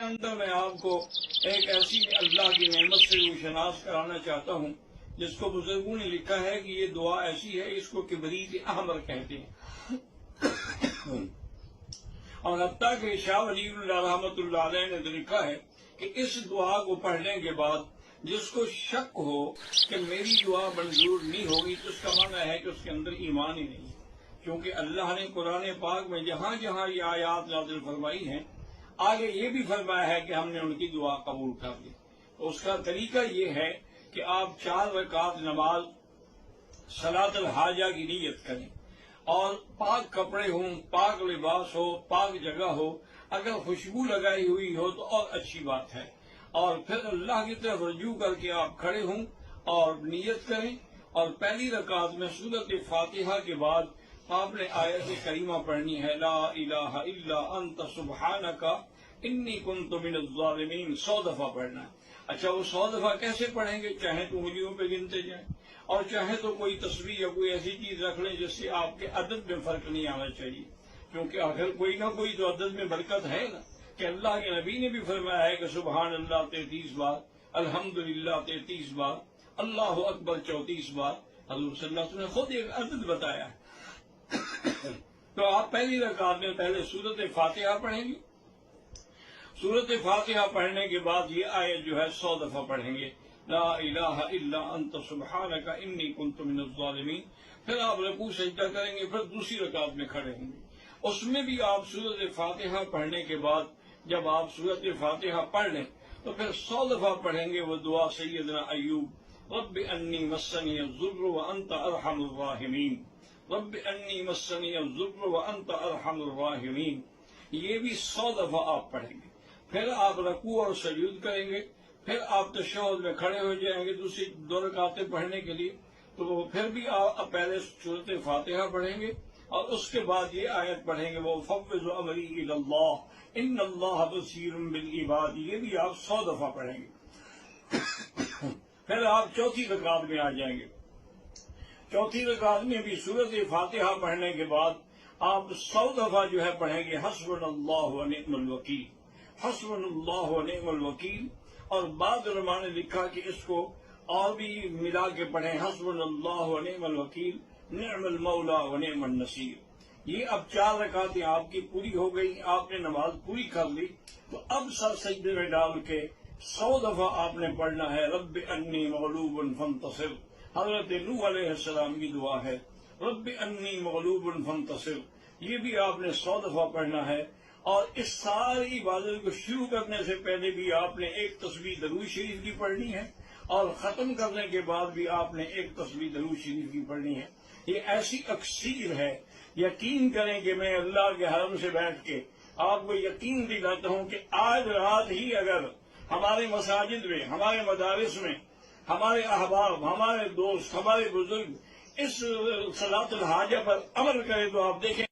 اندر میں آپ کو ایک ایسی اللہ کی نعمت سے روشناس کرانا چاہتا ہوں جس کو بزرگوں نے لکھا ہے کہ یہ دعا ایسی ہے، اس کو کبریت احمر کہتے ہیں۔ اور حتیٰ کہ شاہ ولی اللہ رحمۃ اللہ علیہ نے تو لکھا ہے کہ اس دعا کو پڑھنے کے بعد جس کو شک ہو کہ میری دعا منظور نہیں ہوگی تو اس کا معنی ہے کہ اس کے اندر ایمان ہی نہیں، کیونکہ اللہ نے قرآن پاک میں جہاں جہاں یہ آیات نازل فرمائی ہیں آگے یہ بھی فرمایا ہے کہ ہم نے ان کی دعا قبول کر لی۔ تو اس کا طریقہ یہ ہے کہ آپ 4 رکعت نماز صلاۃ الحاجہ کی نیت کریں، اور پاک کپڑے ہوں، پاک لباس ہو، پاک جگہ ہو، اگر خوشبو لگائی ہوئی ہو تو اور اچھی بات ہے، اور پھر اللہ کی طرف رجوع کر کے آپ کھڑے ہوں اور نیت کریں، اور پہلی رکعت میں سورۃ فاتحہ کے بعد آپ نے آیت کریمہ پڑھنی ہے، لا الہ الا انت سبحانک انی کنت من الظالمین، 100 دفعہ پڑھنا ہے۔ اچھا، وہ 100 دفعہ کیسے پڑھیں گے؟ چاہے تو انگلیوں پہ گنتے جائیں، اور چاہے تو کوئی تصویر یا کوئی ایسی چیز رکھ لیں جس سے آپ کے عدد میں فرق نہیں آنا چاہیے، کیونکہ آخر کوئی نہ کوئی تو عدد میں برکت ہے نا، کہ اللہ کے نبی نے بھی فرمایا ہے کہ سبحان اللہ 33 بار، الحمدللہ 33 بار، اللہ اکبر 34 بار، حضور صلی اللہ علیہ وسلم نے خود ایک عدد بتایا ہے۔ تو آپ پہلی رکعت میں پہلے سورۃ فاتحہ پڑھیں گے، سورۃ فاتحہ پڑھنے کے بعد یہ آیت جو ہے 100 دفعہ پڑھیں گے، لا الہ الا انت سبحانک انی کنت من الظالمین۔ پھر آپ رکوع سجدہ کریں گے، پھر دوسری رکعت میں کھڑے ہوں گے، اس میں بھی آپ سورۃ فاتحہ پڑھنے کے بعد جب آپ سورۃ فاتحہ پڑھ لیں تو پھر 100 دفعہ پڑھیں گے وہ دعا سیدنا ایوب، رب انی مسنی الضر وانت ارحم الراحمین، رب انی مسنی الضر وانت ارحم الراحمین، یہ بھی 100 دفعہ آپ پڑھیں گے۔ پھر آپ رکوع اور سجود کریں گے، پھر آپ تشہد میں کھڑے ہو جائیں گے دوسری 2 رکعتیں پڑھنے کے لیے، تو پھر بھی آپ پہلے سورۃ فاتحہ پڑھیں گے اور اس کے بعد یہ آیت پڑھیں گے، وَأُفَوِّضُ أَمْرِي إِلَى اللَّهِ إِنَّ اللَّهَ بَصِيرٌ بِالْعِبَادِ، یہ بھی آپ 100 دفعہ پڑھیں گے۔ پھر آپ چوتھی رکعت میں آ جائیں گے، چوتھی رکعت میں بھی سورۃ فاتحہ پڑھنے کے بعد آپ 100 دفعہ جو ہے پڑھیں گے، حسبنا اللہ ونعم الوکیل، حسبنا اللہ ونعم الوکیل، اور بعض علماء نے لکھا کہ اس کو اور بھی ملا کے پڑھیں، حسبنا اللہ ونعم الوکیل، نعم المولا ونعم النصیر۔ یہ اب 4 رکعتیں آپ کی پوری ہو گئی، آپ نے نماز پوری کر لی، تو اب سر سجدے میں ڈال کے 100 دفعہ آپ نے پڑھنا ہے، رب انی مغلوب فانتصر، حضرت نوح علیہ السلام کی دعا ہے، رب انی مغلوب فانتصر، یہ بھی آپ نے 100 دفعہ پڑھنا ہے۔ اور اس ساری عبادت کو شروع کرنے سے پہلے بھی آپ نے ایک تسبیح درود شریف کی پڑھنی ہے، اور ختم کرنے کے بعد بھی آپ نے ایک تسبیح درود شریف کی پڑھنی ہے۔ یہ ایسی اکثیر ہے، یقین کریں کہ میں اللہ کے حرم سے بیٹھ کے آپ کو یقین دلاتا ہوں کہ آج رات ہی اگر ہمارے مساجد میں، ہمارے مدارس میں ہمارے احباب، ہمارے دوست، ہمارے بزرگ اس صلاۃ الحاجہ پر عمل کرے تو آپ دیکھیں